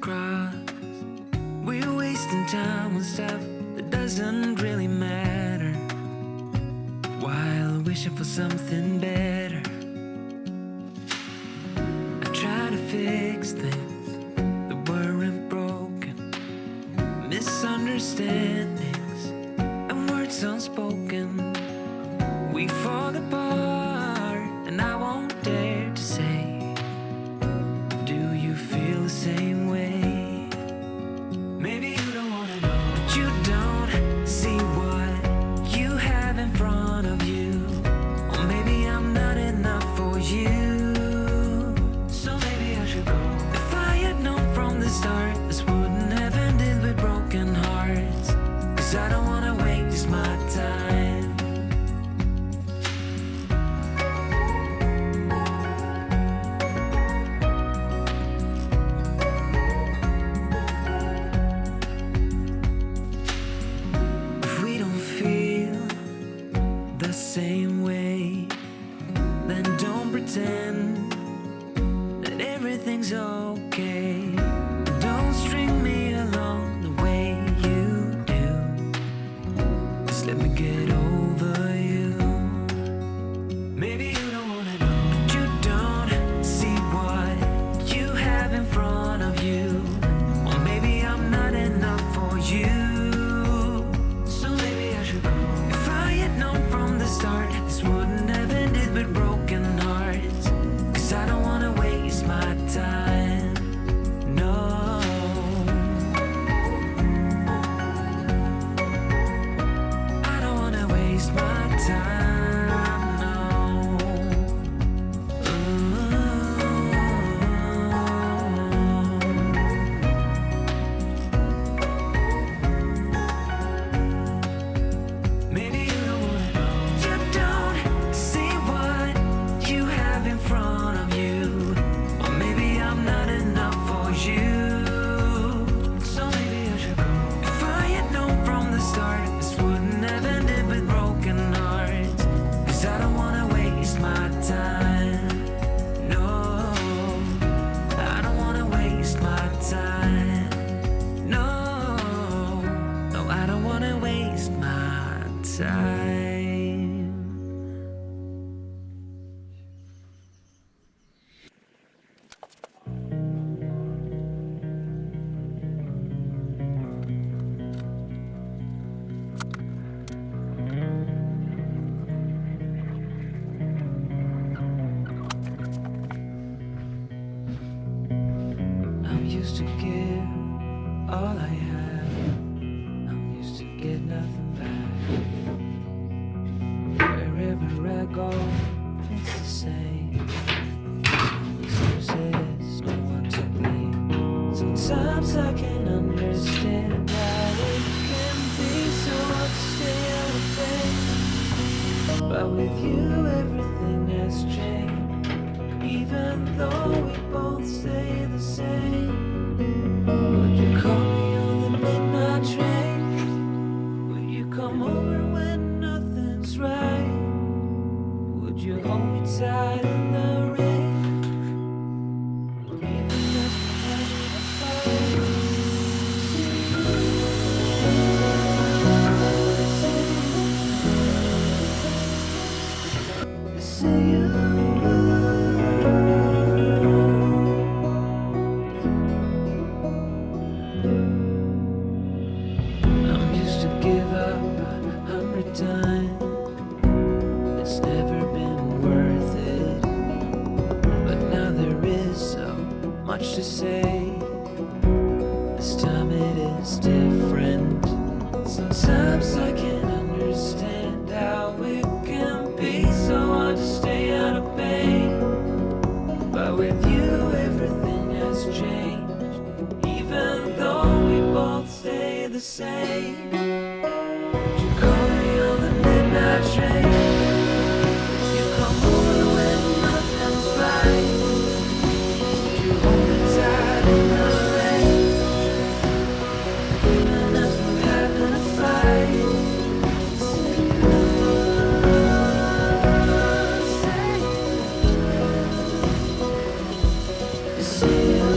crossed. We're wasting time on stuff that doesn't really matter, while wishing for something better. I try to fix things that weren't broken, misunderstandings and words unspoken. We fall apart and I won't dare to say, do you feel the same way? Maybe you don't wanna know, but you don't see what you have in front of you. Or maybe I'm not enough for you, so maybe I should go. If I had known from the start, this wouldn't have ended with broken hearts. Cause I don't wanna waste my time. If we don't feel the same way, then don't pretend that everything's okay. Don't string me along the way you do. Just let me get over you. Maybe you don't wanna know, but you don't see what you have in front of you. Or maybe I'm not enough for you, so maybe I should go. If I had known from the start, this wouldn't have ended with broken hearts. Cause I don't wanna waste my time, no. I don't wanna waste my time, no. Maybe you don't wanna know, you don't see what you have in front of you. Or maybe I'm not enough for you, so maybe I should go. If I had known from the start, this wouldn't have ended with broken hearts. Cause I don't wanna waste my time, no. I don't wanna waste my time, no. No, I don't wanna waste my time. I'm used to give all I have. I'm used to get nothing back. Wherever I go, it's the same. No excuses, no one to blame. Sometimes I can't understand how it can be so hard to stay out of pain. But with you, everything has changed. Even though we both stay the same. Would you call me on the midnight train? Would you come over when nothing's right? Would you hold me tight in the rain? Even if we're having a fight. See you. I'm used to give up 100 times. It's never been worth it. But now there is so much to say. This time it is different. Sometimes I can't understand how it can be so hard to stay out of pain. But with you everything has changed. Even though we both stay the same. Would you call me on the midnight train? Would you come over when nothing's right? Would you hold me tight in the rain? Even as we're having a fight. See you.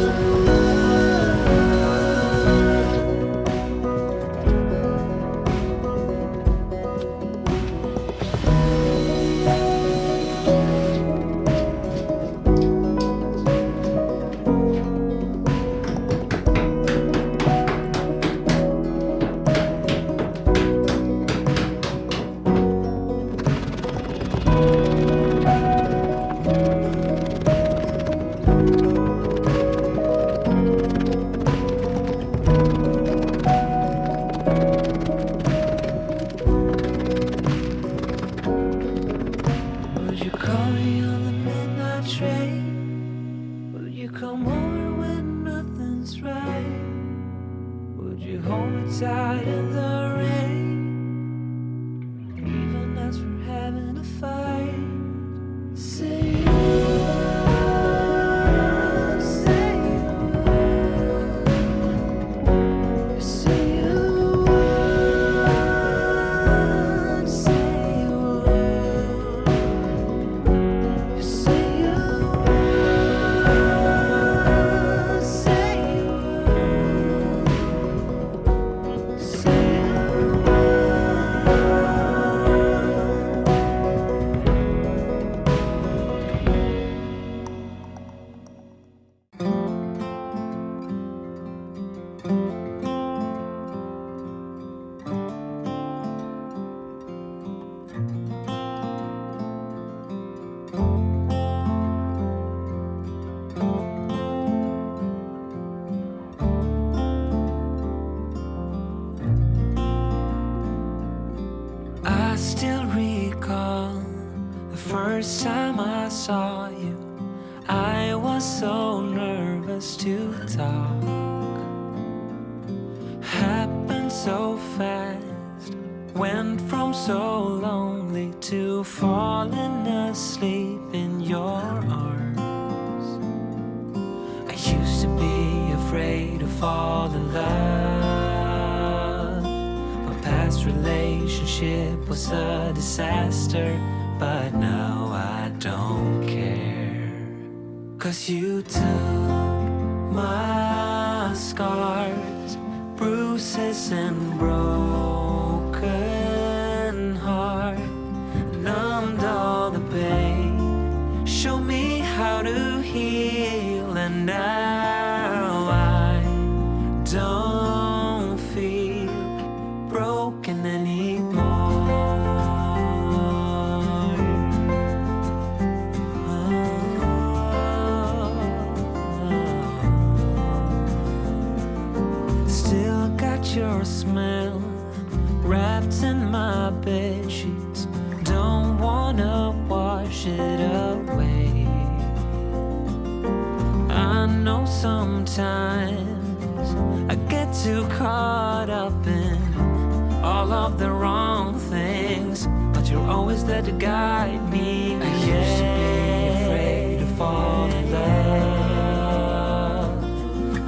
come over when nothing's right? Would you hold me tight in the rain? Even as we're having a fight, say you would, say you would, say you would, say you would, say you would, say you would, say you I still recall the first time I saw you. I was so nervous to talk. Happened so fast. Went from so lonely to falling asleep in your arms. I used to be afraid to fall in love. My past relationship was a disaster, but now I don't care. 'Cause you took my scars, bruises and broken heart, numbed all the pain, showed me how to heal, and now I don't feel broken anymore. Still got your smell wrapped in my bed sheets. Don't wanna wash it away. I know sometimes I get too caught up in all of the wrong things, but you're always there to guide me. I used to be afraid to fall in love.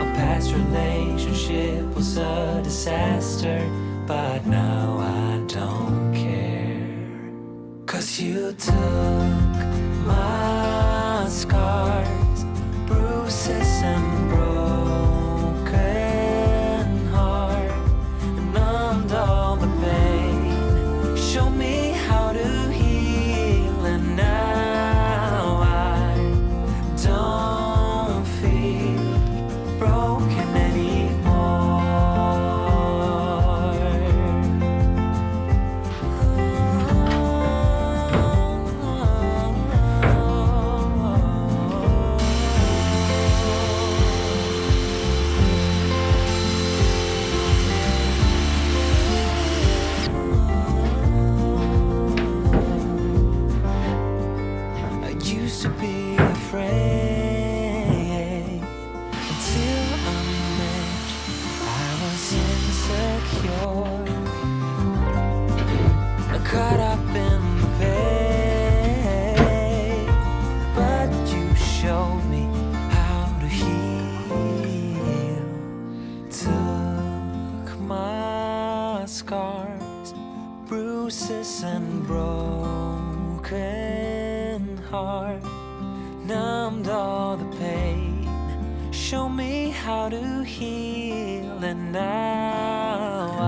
A past relationship was a disaster, but now I don't care. 'Cause you took my scars, bruises and broken heart, numbed all the pain, showed me how to heal, and now I don't feel broken anymore. I used to be afraid until I met you. I was insecure, caught up in the pain, but you showed me how to heal. Took my scars, bruises and broken heart, numbed all the pain, show me how to heal, and now I